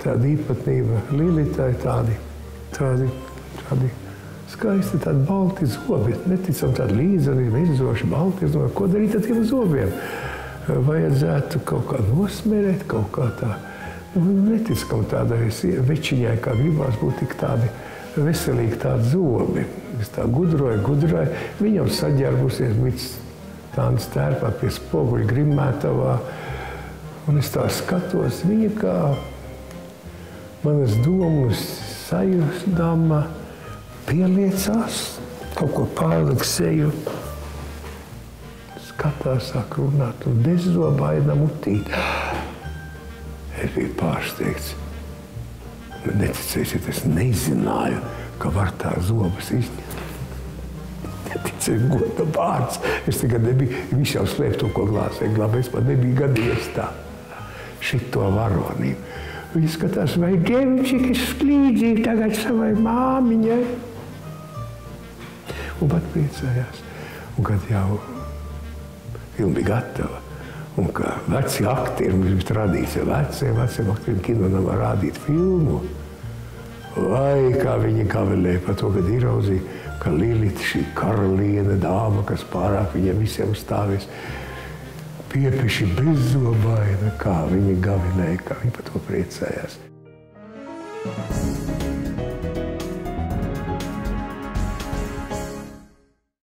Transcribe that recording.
tāda īpatnība Lilitai, tādi skaisti, tādi balti zobi. Neticam tādi līdzanīgi, izzoši balti. Es domāju, ko darīt ar tiem zobiem? Vajadzētu kaut kā nosmērēt, kaut kā tā. Netic kaut tādai večiņai, kā gribās būt tik tādi veselīgi tādi zobi. Es tā gudroju. Viņam saģērbusies, bija tāda stērpā pie spoguļa grimētavā. Un es tā skatos, viņa kā manas domas sajūsdama pieliecās, kaut ko pārliek seju. Skatās, sāk runāt un dezobaina mutīt. Es biju pārsteigts. Neticēsiet, es nezināju, ka var tā zobas izņemt. Neticēju, goda vārds. Es tagad nebiju, viņš jau slēp to, ko glāzē glābē. Es pat nebiju gadījies tā. Šito varonību. Viņa skatās, vai Dievičik ir sklīdzīgi tagad savai māmiņai. Un pat priecājās. Un kad jau filma bija gatava, un ka veci aktieri, mums bija tradīcija, veciem aktieriem kinonamā rādīt filmu, vai kā viņi gavilēja par to, kad ieraudzīja, ka Lilita, šī karaliene dāma, kas pārāk viņiem visiem stāvēs, piepiši bezzobaina, kā viņi gavilēja, kā viņi par to priecājās.